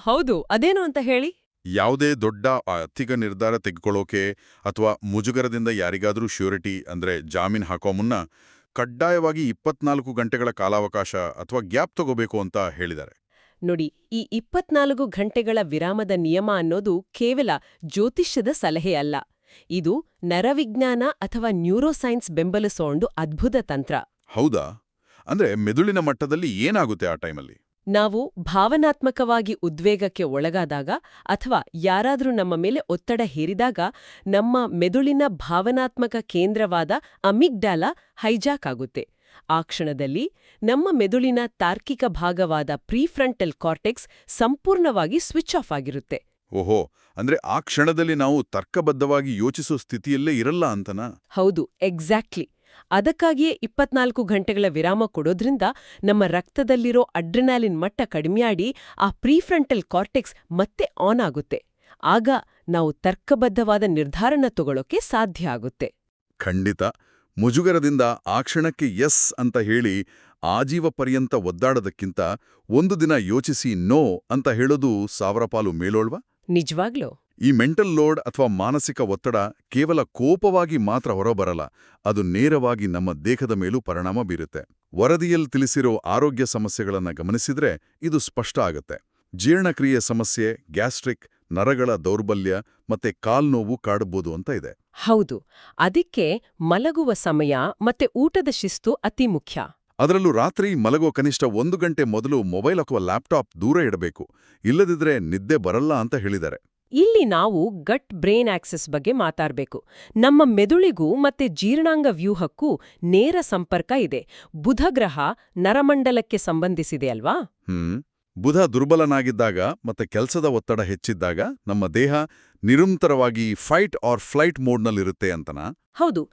ಹೌದು, ಅದೇನು ಅಂತ ಹೇಳಿ. ಯಾವುದೇ ದೊಡ್ಡ ಆರ್ಥಿಕ ನಿರ್ಧಾರ ತೆಗೆದುಕೊಳ್ಳೋಕೆ ಅಥವಾ ಮುಜುಗರದಿಂದ ಯಾರಿಗಾದ್ರೂ ಶ್ಯೂರಿಟಿ ಅಂದ್ರೆ ಜಾಮೀನ್ ಹಾಕೋ ಮುನ್ನ ಕಡ್ಡಾಯವಾಗಿ 24 ಗಂಟೆಗಳ ಕಾಲಾವಕಾಶ ಅಥವಾ ಗ್ಯಾಪ್ ತಗೋಬೇಕು ಅಂತ ಹೇಳಿದ್ದಾರೆ. ನೋಡಿ, ಈ 24 ಗಂಟೆಗಳ ವಿರಾಮದ ನಿಯಮ ಅನ್ನೋದು ಕೇವಲ ಜ್ಯೋತಿಷ್ಯದ ಸಲಹೆ ಅಲ್ಲ. ಇದು ನರವಿಜ್ಞಾನ ಅಥವಾ ನ್ಯೂರೋಸೈನ್ಸ್ ಬೆಂಬಲಿಸೋಂಡು ಅದ್ಭುತ ತಂತ್ರ. ಹೌದಾ? ಅಂದ್ರೆ ಮೆದುಳಿನ ಮಟ್ಟದಲ್ಲಿ ಏನಾಗುತ್ತೆ ಆ ಟೈಮಲ್ಲಿ? ನಾವು ಭಾವನಾತ್ಮಕವಾಗಿ ಉದ್ವೇಗಕ್ಕೆ ಒಳಗಾದಾಗ ಅಥವಾ ಯಾರಾದ್ರೂ ನಮ್ಮ ಮೇಲೆ ಒತ್ತಡ ಹೇರಿದಾಗ ನಮ್ಮ ಮೆದುಳಿನ ಭಾವನಾತ್ಮಕ ಕೇಂದ್ರವಾದ ಅಮಿಗ್ಡಾಲಾ ಹೈಜಾಕ್ ಆಗುತ್ತೆ. ಆ ಕ್ಷಣದಲ್ಲಿ ನಮ್ಮ ಮೆದುಳಿನ ತಾರ್ಕಿಕ ಭಾಗವಾದ ಪ್ರೀಫ್ರಂಟಲ್ ಕಾರ್ಟೆಕ್ಸ್ ಸಂಪೂರ್ಣವಾಗಿ ಸ್ವಿಚ್ ಆಫ್ ಆಗಿರುತ್ತೆ. ಓಹೋ, ಅಂದ್ರೆ ಆ ಕ್ಷಣದಲ್ಲಿ ನಾವು ತರ್ಕಬದ್ಧವಾಗಿ ಯೋಚಿಸೋ ಸ್ಥಿತಿಯಲ್ಲೇ ಇರಲ್ಲ ಅಂತನಾ? ಹೌದು, ಎಕ್ಸಾಕ್ಟ್ಲಿ. ಅದಕ್ಕಾಗಿಯೇ 24 ಗಂಟೆಗಳ ವಿರಾಮ ಕೊಡೋದ್ರಿಂದ ನಮ್ಮ ರಕ್ತದಲ್ಲಿರೋ ಅಡ್ರಿನಾಲಿನ್ ಮಟ್ಟ ಕಡಿಮೆಯಾಡಿ ಆ ಪ್ರೀಫ್ರಂಟಲ್ ಕಾರ್ಟೆಕ್ಸ್ ಮತ್ತೆ ಆನ್ ಆಗುತ್ತೆ. ಆಗ ನಾವು ತರ್ಕಬದ್ಧವಾದ ನಿರ್ಧಾರನ ತಗೊಳ್ಳೋಕೆ ಸಾಧ್ಯ ಆಗುತ್ತೆ. ಖಂಡಿತ. ಮುಜುಗರದಿಂದ ಆ ಕ್ಷಣಕ್ಕೆ ಎಸ್ ಅಂತ ಹೇಳಿ ಆಜೀವ ಪರ್ಯಂತ ಒದ್ದಾಡೋದಕ್ಕಿಂತ ಒಂದು ದಿನ ಯೋಚಿಸಿ ನೋ ಅಂತ ಹೇಳೋದು 1000 ಪಾಲು ಮೇಲೋಳ್ವಾ? ನಿಜವಾಗ್ಲೂ. ಈ ಮೆಂಟಲ್ ಲೋಡ್ ಅಥವಾ ಮಾನಸಿಕ ಒತ್ತಡ ಕೇವಲ ಕೋಪವಾಗಿ ಮಾತ್ರ ಹೊರಬರಲ್ಲ, ಅದು ನೇರವಾಗಿ ನಮ್ಮ ದೇಹದ ಮೇಲೂ ಪರಿಣಾಮ ಬೀರುತ್ತೆ. ವರದಿಯಲ್ಲಿ ತಿಳಿಸಿರೋ ಆರೋಗ್ಯ ಸಮಸ್ಯೆಗಳನ್ನ ಗಮನಿಸಿದ್ರೆ ಇದು ಸ್ಪಷ್ಟ ಆಗುತ್ತೆ. ಜೀರ್ಣಕ್ರಿಯೆ ಸಮಸ್ಯೆ, ಗ್ಯಾಸ್ಟ್ರಿಕ್, ನರಗಳ ದೌರ್ಬಲ್ಯ ಮತ್ತೆ ಕಾಲ್ನೋವು ಕಾಡಬಹುದು ಅಂತ ಇದೆ. ಹೌದು, ಅದಕ್ಕೆ ಮಲಗುವ ಸಮಯ ಮತ್ತೆ ಊಟದ ಶಿಸ್ತು ಅತಿ ಮುಖ್ಯ. ಅದರಲ್ಲೂ ರಾತ್ರಿ ಮಲಗೋ ಕನಿಷ್ಠ 1 ಗಂಟೆ ಮೊದಲು ಮೊಬೈಲ್ ಅಥವಾ ಲ್ಯಾಪ್ಟಾಪ್ ದೂರ ಇಡಬೇಕು, ಇಲ್ಲದಿದ್ರೆ ನಿದ್ದೆ ಬರಲ್ಲ ಅಂತ ಹೇಳಿದ್ದಾರೆ. ಇಲ್ಲಿ ನಾವು ಗಟ್ ಬ್ರೈನ್ ಆಕ್ಸೆಸ್ ಬಗ್ಗೆ ಮಾತಾಡ್ಬೇಕು. ನಮ್ಮ ಮೆದುಳಿಗೂ ಮತ್ತೆ ಜೀರ್ಣಾಂಗ ವ್ಯೂಹಕ್ಕೂ ನೇರ ಸಂಪರ್ಕ ಇದೆ. ಬುಧಗ್ರಹ ನರಮಂಡಲಕ್ಕೆ ಸಂಬಂಧಿಸಿದೆ ಅಲ್ವಾ? ಬುಧ ದುರ್ಬಲನಾಗಿದ್ದಾಗ ಮತ್ತೆ ಕೆಲಸದ ಒತ್ತಡ ಹೆಚ್ಚಿದ್ದಾಗ ನಮ್ಮ ದೇಹ ನಿರಂತರವಾಗಿ ಫೈಟ್ ಆರ್ ಫ್ಲೈಟ್ ಮೋಡ್ನಲ್ಲಿರುತ್ತೆ ಅಂತನಾ? ಹೌದು.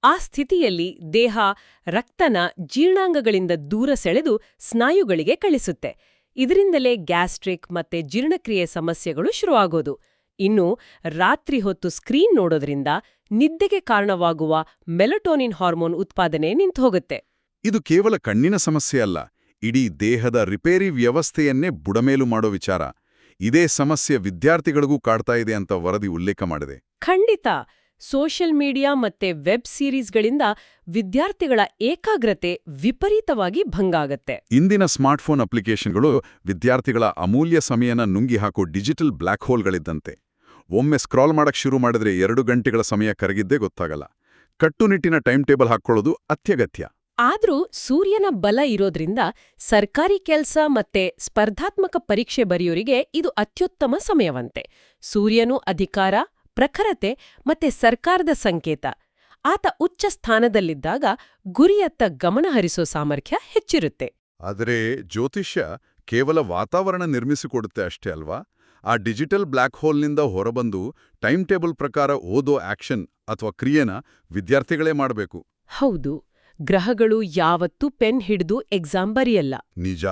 ಆ ಸ್ಥಿತಿಯಲ್ಲಿ ದೇಹ ರಕ್ತನ ಜೀರ್ಣಾಂಗಗಳಿಂದ ದೂರ ಸೆಳೆದು ಸ್ನಾಯುಗಳಿಗೆ ಕಳಿಸುತ್ತೆ. ಇದರಿಂದಲೇ ಗ್ಯಾಸ್ಟ್ರಿಕ್ ಮತ್ತೆ ಜೀರ್ಣಕ್ರಿಯೆ ಸಮಸ್ಯೆಗಳು ಶುರುವಾಗೋದು. ಇನ್ನು ರಾತ್ರಿ ಹೊತ್ತು ಸ್ಕ್ರೀನ್ ನೋಡೋದ್ರಿಂದ ನಿದ್ದೆಗೆ ಕಾರಣವಾಗುವ ಮೆಲಟೋನಿನ್ ಹಾರ್ಮೋನ್ ಉತ್ಪಾದನೆ ನಿಂತುಹೋಗುತ್ತೆ. ಇದು ಕೇವಲ ಕಣ್ಣಿನ ಸಮಸ್ಯೆ ಅಲ್ಲ, ಇಡೀ ದೇಹದ ರಿಪೇರಿ ವ್ಯವಸ್ಥೆಯನ್ನೇ ಬುಡಮೇಲು ಮಾಡೋ ವಿಚಾರ. ಇದೇ ಸಮಸ್ಯೆ ವಿದ್ಯಾರ್ಥಿಗಳಿಗೂ ಕಾಡ್ತಾ ಇದೆ ಅಂತ ವರದಿ ಉಲ್ಲೇಖ ಮಾಡಿದೆ. ಖಂಡಿತ. ಸೋಷಿಯಲ್ ಮೀಡಿಯಾ ಮತ್ತೆ ವೆಬ್ ಸೀರೀಸ್ಗಳಿಂದ ವಿದ್ಯಾರ್ಥಿಗಳ ಏಕಾಗ್ರತೆ ವಿಪರೀತವಾಗಿ ಭಂಗ ಆಗತ್ತೆ. ಇಂದಿನ ಸ್ಮಾರ್ಟ್ಫೋನ್ ಅಪ್ಲಿಕೇಶನ್ಗಳು ವಿದ್ಯಾರ್ಥಿಗಳ ಅಮೂಲ್ಯ ಸಮಯನ ನುಂಗಿ ಹಾಕೋ ಡಿಜಿಟಲ್ ಬ್ಲ್ಯಾಕ್ ಹೋಲ್ಗಳಿದ್ದಂತೆ. ಒಮ್ಮೆ ಸ್ಕ್ರಾಲ್ ಮಾಡಕ್ ಶುರು ಮಾಡಿದ್ರೆ 2 ಗಂಟೆಗಳ ಸಮಯ ಕರಗಿದ್ದೇ ಗೊತ್ತಾಗಲ್ಲ. ಕಟ್ಟುನಿಟ್ಟಿನ ಟೈಮ್ ಟೇಬಲ್ ಹಾಕ್ಕೊಳ್ಳೋದು ಅತ್ಯಗತ್ಯ. ಆದ್ರೂ ಸೂರ್ಯನ ಬಲ ಇರೋದ್ರಿಂದ ಸರ್ಕಾರಿ ಕೆಲ್ಸ ಮತ್ತೆ ಸ್ಪರ್ಧಾತ್ಮಕ ಪರೀಕ್ಷೆ ಬರೆಯೋರಿಗೆ ಇದು ಅತ್ಯುತ್ತಮ ಸಮಯವಂತೆ. ಸೂರ್ಯನು ಅಧಿಕಾರ, ಪ್ರಖರತೆ ಮತ್ತೆ ಸರ್ಕಾರದ ಸಂಕೇತ. ಆತ ಉಚ್ಚ ಸ್ಥಾನದಲ್ಲಿದ್ದಾಗ ಗುರಿಯತ್ತ ಗಮನ ಹರಿಸೋ ಸಾಮರ್ಥ್ಯ ಹೆಚ್ಚಿರುತ್ತೆ. ಆದರೆ ಜ್ಯೋತಿಷ್ಯ ಕೇವಲ ವಾತಾವರಣ ನಿರ್ಮಿಸಿಕೊಡುತ್ತೆ ಅಷ್ಟೇ ಅಲ್ವಾ? ಆ ಡಿಜಿಟಲ್ ಬ್ಲ್ಯಾಕ್ ಹೋಲ್ನಿಂದ ಹೊರಬಂದು ಟೈಮ್ ಟೇಬಲ್ ಪ್ರಕಾರ ಓದೋ ಆಕ್ಷನ್ ಅಥವಾ ಕ್ರಿಯೆನ ವಿದ್ಯಾರ್ಥಿಗಳೇ ಮಾಡಬೇಕು. ಹೌದು, ಗ್ರಹಗಳು ಯಾವತ್ತೂ ಪೆನ್ ಹಿಡಿದು ಎಕ್ಸಾಮ್ ಬರೆಯಲ್ಲ. ನಿಜ.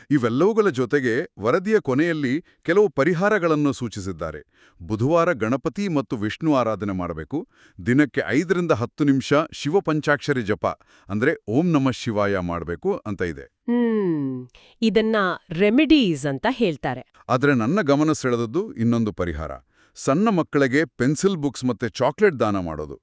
ಇವೆಲ್ಲವುಗಳ ಜೊತೆಗೆ ವರದಿಯ ಕೊನೆಯಲ್ಲಿ ಕೆಲವು ಪರಿಹಾರಗಳನ್ನು ಸೂಚಿಸಿದ್ದಾರೆ. ಬುಧವಾರ ಗಣಪತಿ ಮತ್ತು ವಿಷ್ಣು ಆರಾಧನೆ ಮಾಡಬೇಕು. ದಿನಕ್ಕೆ 5ರಿಂದ 10 ನಿಮಿಷ ಶಿವಪಂಚಾಕ್ಷರಿ ಜಪ ಅಂದ್ರೆ ಓಂ ನಮಃ ಶಿವಾಯ ಮಾಡಬೇಕು ಅಂತ ಇದೆ. ಇದನ್ನ ರೆಮಿಡೀಸ್ ಅಂತ ಹೇಳ್ತಾರೆ. ಆದರೆ ನನ್ನ ಗಮನ ಸೆಳೆದದ್ದು ಇನ್ನೊಂದು ಪರಿಹಾರ. ಸಣ್ಣ ಮಕ್ಕಳಿಗೆ ಪೆನ್ಸಿಲ್ ಬುಕ್ಸ್ ಮತ್ತೆ ಚಾಕ್ಲೇಟ್ ದಾನ ಮಾಡೋದು.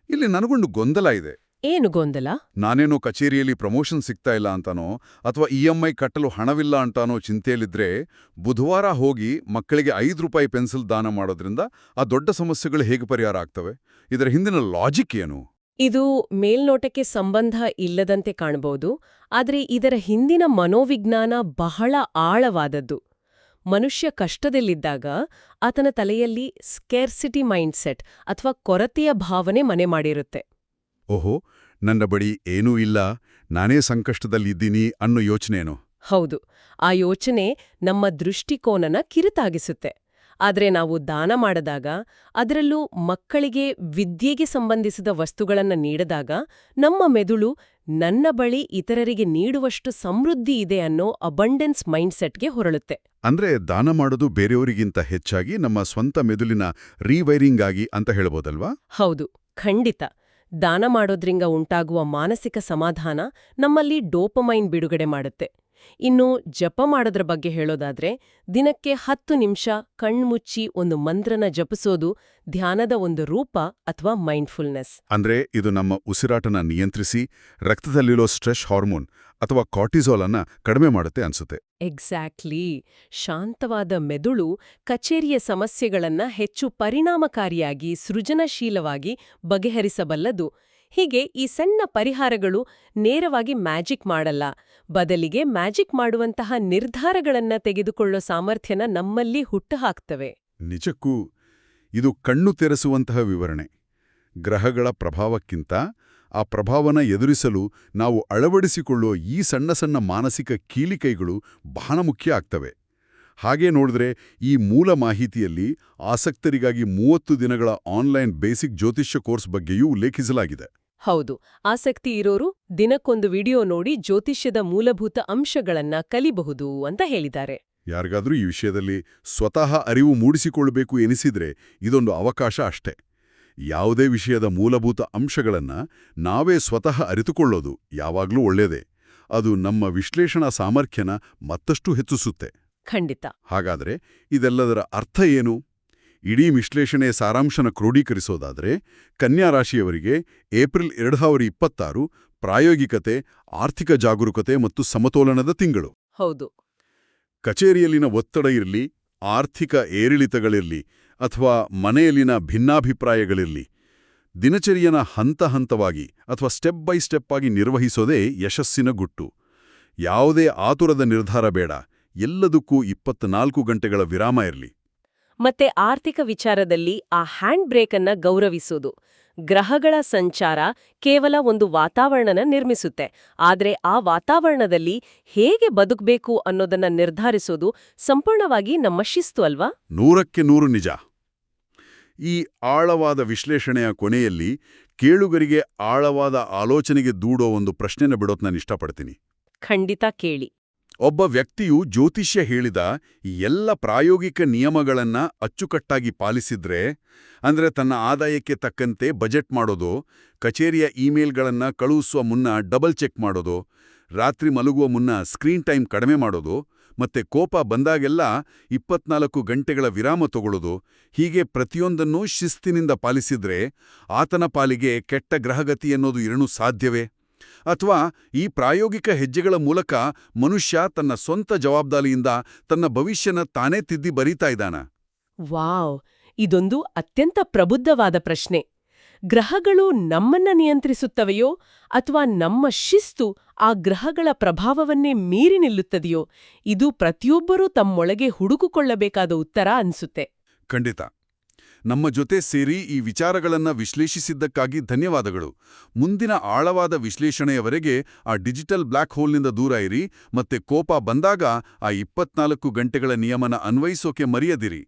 ಇಲ್ಲಿ ನನಗೊಂದು ಗೊಂದಲ ಇದೆ. ಏನು ಗೊಂದಲ? ನಾನೇನೋ ಕಚೇರಿಯಲ್ಲಿ ಪ್ರಮೋಷನ್ ಸಿಗ್ತಾ ಇಲ್ಲ ಅಂತಾನೋ ಅಥವಾ EMI ಕಟ್ಟಲು ಹಣವಿಲ್ಲ ಅಂತಾನೋ ಚಿಂತೆಯಲ್ಲಿದ್ರೆ ಬುಧವಾರ ಹೋಗಿ ಮಕ್ಕಳಿಗೆ 5 ರೂಪಾಯಿ ಪೆನ್ಸಿಲ್ ದಾನ ಮಾಡೋದ್ರಿಂದ ಆ ದೊಡ್ಡ ಸಮಸ್ಯೆಗಳು ಹೇಗೆ ಪರಿಹಾರ ಆಗ್ತವೆ? ಇದರ ಹಿಂದಿನ ಲಾಜಿಕ್ ಏನು? ಇದು ಮೇಲ್ನೋಟಕ್ಕೆ ಸಂಬಂಧ ಇಲ್ಲದಂತೆ ಕಾಣಬಹುದು, ಆದರೆ ಇದರ ಹಿಂದಿನ ಮನೋವಿಜ್ಞಾನ ಬಹಳ ಆಳವಾದದ್ದು. ಮನುಷ್ಯ ಕಷ್ಟದಲ್ಲಿದ್ದಾಗ ಆತನ ತಲೆಯಲ್ಲಿ ಸ್ಕೇರ್ಸಿಟಿ ಮೈಂಡ್ಸೆಟ್ ಅಥವಾ ಕೊರತೆಯ ಭಾವನೆ ಮನೆ ಮಾಡಿರುತ್ತೆ. ಓಹೋ, ನನ್ನ ಬಳಿ ಏನೂ ಇಲ್ಲ, ನಾನೇ ಸಂಕಷ್ಟದಲ್ಲಿದ್ದೀನಿ ಅನ್ನೋ ಯೋಚನೆನೋ? ಹೌದು, ಆ ಯೋಚನೆ ನಮ್ಮ ದೃಷ್ಟಿಕೋನನ ಕಿರಿತಾಗಿಸುತ್ತೆ. ಆದರೆ ನಾವು ದಾನ ಮಾಡದಾಗ, ಅದರಲ್ಲೂ ಮಕ್ಕಳಿಗೆ ವಿದ್ಯೆಗೆ ಸಂಬಂಧಿಸಿದ ವಸ್ತುಗಳನ್ನು ನೀಡಿದಾಗ, ನಮ್ಮ ಮೆದುಳು ನನ್ನ ಬಳಿ ಇತರರಿಗೆ ನೀಡುವಷ್ಟು ಸಮೃದ್ಧಿ ಇದೆ ಅನ್ನೋ ಅಬಂಡೆನ್ಸ್ ಮೈಂಡ್ಸೆಟ್ಗೆ ಹೊರಳುತ್ತೆ. ಅಂದ್ರೆ ದಾನ ಮಾಡೋದು ಬೇರೆಯವರಿಗಿಂತ ಹೆಚ್ಚಾಗಿ ನಮ್ಮ ಸ್ವಂತ ಮೆದುಳಿನ ರೀವೈರಿಂಗ್ ಆಗಿ ಅಂತ ಹೇಳ್ಬೋದಲ್ವಾ? ಹೌದು, ಖಂಡಿತ. ದಾನ ಮಾಡೋದ್ರಿಂದ ಉಂಟಾಗುವ ಮಾನಸಿಕ ಸಮಾಧಾನ ನಮ್ಮಲ್ಲಿ ಡೋಪಮೈನ್ ಬಿಡುಗಡೆ ಮಾಡುತ್ತೆ. ಇನ್ನು ಜಪ ಮಾಡೋದ್ರ ಬಗ್ಗೆ ಹೇಳೋದಾದ್ರೆ, ದಿನಕ್ಕೆ 10 ನಿಮಿಷ ಕಣ್ಮುಚ್ಚಿ ಒಂದು ಮಂತ್ರನ ಜಪಿಸೋದು ಧ್ಯಾನದ ಒಂದು ರೂಪ ಅಥವಾ ಮೈಂಡ್ಫುಲ್ನೆಸ್. ಅಂದ್ರೆ ಇದು ನಮ್ಮ ಉಸಿರಾಟನ ನಿಯಂತ್ರಿಸಿ ರಕ್ತದಲ್ಲಿರೋ ಸ್ಟ್ರೆಸ್ ಹಾರ್ಮೋನ್ ಅಥವಾ ಕಾರ್ಟಿಸೋಲ್ ಅನ್ನ ಕಡಿಮೆ ಮಾಡುತ್ತೆ ಅನ್ಸುತ್ತೆ. ಎಕ್ಸಾಕ್ಟ್ಲಿ. ಶಾಂತವಾದ ಮೆದುಳು ಕಚೇರಿಯ ಸಮಸ್ಯೆಗಳನ್ನ ಹೆಚ್ಚು ಪರಿಣಾಮಕಾರಿಯಾಗಿ, ಸೃಜನಶೀಲವಾಗಿ ಬಗೆಹರಿಸಬಲ್ಲದು. ಹೀಗೆ ಈ ಸಣ್ಣ ಪರಿಹಾರಗಳು ನೇರವಾಗಿ ಮ್ಯಾಜಿಕ್ ಮಾಡಲ್ಲ, ಬದಲಿಗೆ ಮ್ಯಾಜಿಕ್ ಮಾಡುವಂತಹ ನಿರ್ಧಾರಗಳನ್ನ ತೆಗೆದುಕೊಳ್ಳೋ ಸಾಮರ್ಥ್ಯನ ನಮ್ಮಲ್ಲಿ ಹುಟ್ಟುಹಾಕ್ತವೆ. ನಿಜಕ್ಕೂ ಇದು ಕಣ್ಣು ತೆರೆಸುವಂತಹ ವಿವರಣೆ. ಗ್ರಹಗಳ ಪ್ರಭಾವಕ್ಕಿಂತ ಆ ಪ್ರಭಾವನ ಎದುರಿಸಲು ನಾವು ಅಳವಡಿಸಿಕೊಳ್ಳುವ ಈ ಸಣ್ಣ ಸಣ್ಣ ಮಾನಸಿಕ ಕೀಲಿಕೈಗಳು ಬಹಳ ಮುಖ್ಯ ಆಗ್ತವೆ. ಹಾಗೆ ನೋಡಿದ್ರೆ ಈ ಮೂಲ ಮಾಹಿತಿಯಲ್ಲಿ ಆಸಕ್ತರಿಗಾಗಿ 30 ದಿನಗಳ ಆನ್ಲೈನ್ ಬೇಸಿಕ್ ಜ್ಯೋತಿಷ್ಯ ಕೋರ್ಸ್ ಬಗ್ಗೆಯೂ ಉಲ್ಲೇಖಿಸಲಾಗಿದೆ. ಹೌದು, ಆಸಕ್ತಿ ಇರೋರು ದಿನಕ್ಕೊಂದು ವಿಡಿಯೋ ನೋಡಿ ಜ್ಯೋತಿಷ್ಯದ ಮೂಲಭೂತ ಅಂಶಗಳನ್ನ ಕಲಿಬಹುದು ಅಂತ ಹೇಳಿದ್ದಾರೆ. ಯಾರಿಗಾದ್ರೂ ಈ ವಿಷಯದಲ್ಲಿ ಸ್ವತಃ ಅರಿವು ಮೂಡಿಸಿಕೊಳ್ಳಬೇಕು ಎನಿಸಿದ್ರೆ ಇದೊಂದು ಅವಕಾಶ ಅಷ್ಟೇ. ಯಾವುದೇ ವಿಷಯದ ಮೂಲಭೂತ ಅಂಶಗಳನ್ನ ನಾವೇ ಸ್ವತಃ ಅರಿತುಕೊಳ್ಳೋದು ಯಾವಾಗ್ಲೂ ಒಳ್ಳೆಯದೇ. ಅದು ನಮ್ಮ ವಿಶ್ಲೇಷಣಾ ಸಾಮರ್ಥ್ಯನ ಮತ್ತಷ್ಟು ಹೆಚ್ಚಿಸುತ್ತೆ. ಖಂಡಿತ. ಹಾಗಾದ್ರೆ ಇದೆಲ್ಲದರ ಅರ್ಥ ಏನು? ಇಡೀ ವಿಶ್ಲೇಷಣೆ ಸಾರಾಂಶನ ಕ್ರೋಢೀಕರಿಸೋದಾದ್ರೆ, ಕನ್ಯಾ ರಾಶಿಯವರಿಗೆ ಏಪ್ರಿಲ್ 2026 ಪ್ರಾಯೋಗಿಕತೆ, ಆರ್ಥಿಕ ಜಾಗರೂಕತೆ ಮತ್ತು ಸಮತೋಲನದ ತಿಂಗಳು. ಹೌದು. ಕಚೇರಿಯಲ್ಲಿನ ಒತ್ತಡ ಇರಲಿ, ಆರ್ಥಿಕ ಏರಿಳಿತಗಳಿರಲಿ ಅಥವಾ ಮನೆಯಲ್ಲಿನ ಭಿನ್ನಾಭಿಪ್ರಾಯಗಳಿರಲಿ, ದಿನಚರಿಯನ ಹಂತ ಹಂತವಾಗಿ ಅಥವಾ ಸ್ಟೆಪ್ ಬೈ ಸ್ಟೆಪ್ ಆಗಿ ನಿರ್ವಹಿಸೋದೇ ಯಶಸ್ಸಿನ ಗುಟ್ಟು. ಯಾವುದೇ ಆತುರದ ನಿರ್ಧಾರ ಬೇಡ, ಎಲ್ಲದಕ್ಕೂ 24 ಗಂಟೆಗಳ ವಿರಾಮ ಇರಲಿ. ಮತ್ತೆ ಆರ್ಥಿಕ ವಿಚಾರದಲ್ಲಿ ಆ ಹ್ಯಾಂಡ್ ಬ್ರೇಕ್ ಅನ್ನ ಗೌರವಿಸೋದು. ಗ್ರಹಗಳ ಸಂಚಾರ ಕೇವಲ ಒಂದು ವಾತಾವರಣನ ನಿರ್ಮಿಸುತ್ತೆ, ಆದ್ರೆ ಆ ವಾತಾವರಣದಲ್ಲಿ ಹೇಗೆ ಬದುಕಬೇಕು ಅನ್ನೋದನ್ನ ನಿರ್ಧರಿಸೋದು ಸಂಪೂರ್ಣವಾಗಿ ನಮ್ಮ ಶಿಸ್ತು ಅಲ್ವಾ? 100ಕ್ಕೆ 100 ನಿಜ. ಈ ಆಳವಾದ ವಿಶ್ಲೇಷಣೆಯ ಕೊನೆಯಲ್ಲಿ ಕೇಳುಗರಿಗೆ ಆಳವಾದ ಆಲೋಚನೆಗೆ ದೂಡೋ ಒಂದು ಪ್ರಶ್ನೆನ ಬಿಡೋತ್ ನಾನು ಇಷ್ಟಪಡ್ತೀನಿ. ಖಂಡಿತ ಕೇಳಿ. ಒಬ್ಬ ವ್ಯಕ್ತಿಯು ಜ್ಯೋತಿಷ್ಯ ಹೇಳಿದ ಈ ಎಲ್ಲ ಪ್ರಾಯೋಗಿಕ ನಿಯಮಗಳನ್ನ ಅಚ್ಚುಕಟ್ಟಾಗಿ ಪಾಲಿಸಿದ್ರೆ, ಅಂದ್ರೆ ತನ್ನ ಆದಾಯಕ್ಕೆ ತಕ್ಕಂತೆ ಬಜೆಟ್ ಮಾಡೋದು, ಕಚೇರಿಯ ಇಮೇಲ್ಗಳನ್ನ ಕಳುಹಿಸುವ ಮುನ್ನ ಡಬಲ್ ಚೆಕ್ ಮಾಡೋದು, ರಾತ್ರಿ ಮಲಗುವ ಮುನ್ನ ಸ್ಕ್ರೀನ್ ಟೈಮ್ ಕಡಿಮೆ ಮಾಡೋದು, ಮತ್ತೆ ಕೋಪ ಬಂದಾಗೆಲ್ಲ 24 ಗಂಟೆಗಳ ವಿರಾಮ ತಗೊಳ್ಳೋದು, ಹೀಗೆ ಪ್ರತಿಯೊಂದನ್ನೂ ಶಿಸ್ತಿನಿಂದ ಪಾಲಿಸಿದ್ರೆ ಆತನ ಪಾಲಿಗೆ ಕೆಟ್ಟ ಗ್ರಹಗತಿ ಅನ್ನೋದು ಇರಲು ಸಾಧ್ಯವೇ? ಅಥವಾ ಈ ಪ್ರಾಯೋಗಿಕ ಹೆಜ್ಜೆಗಳ ಮೂಲಕ ಮನುಷ್ಯ ತನ್ನ ಸ್ವಂತ ಜವಾಬ್ದಾರಿಯಿಂದ ತನ್ನ ಭವಿಷ್ಯನ ತಾನೇ ತಿದ್ದಿ ಬರೀತಾ ಇದ್ದಾನ? ವಾವ್, ಇದೊಂದು ಅತ್ಯಂತ ಪ್ರಬುದ್ಧವಾದ ಪ್ರಶ್ನೆ. ಗ್ರಹಗಳು ನಮ್ಮನ್ನ ನಿಯಂತ್ರಿಸುತ್ತವೆಯೋ ಅಥವಾ ನಮ್ಮ ಶಿಸ್ತು ಆ ಗ್ರಹಗಳ ಪ್ರಭಾವವನ್ನೇ ಮೀರಿ ನಿಲ್ಲುತ್ತದೆಯೋ ಇದು ಪ್ರತಿಯೊಬ್ಬರೂ ತಮ್ಮೊಳಗೆ ಹುಡುಕಿಕೊಳ್ಳಬೇಕಾದ ಉತ್ತರ ಅನ್ಸುತ್ತೆ. ಖಂಡಿತ. ನಮ್ಮ ಜೊತೆ ಸೇರಿ ಈ ವಿಚಾರಗಳನ್ನ ವಿಶ್ಲೇಷಿಸಿದ್ದಕ್ಕಾಗಿ ಧನ್ಯವಾದಗಳು. ಮುಂದಿನ ಆಳವಾದ ವಿಶ್ಲೇಷಣೆಯವರೆಗೆ ಆ ಡಿಜಿಟಲ್ ಬ್ಲ್ಯಾಕ್ ಹೋಲ್ನಿಂದ ದೂರ ಇರಿ, ಮತ್ತೆ ಕೋಪ ಬಂದಾಗ ಆ 24 ಗಂಟೆಗಳ ನಿಯಮನ ಅನ್ವಯಿಸೋಕೆ ಮರೆಯದಿರಿ.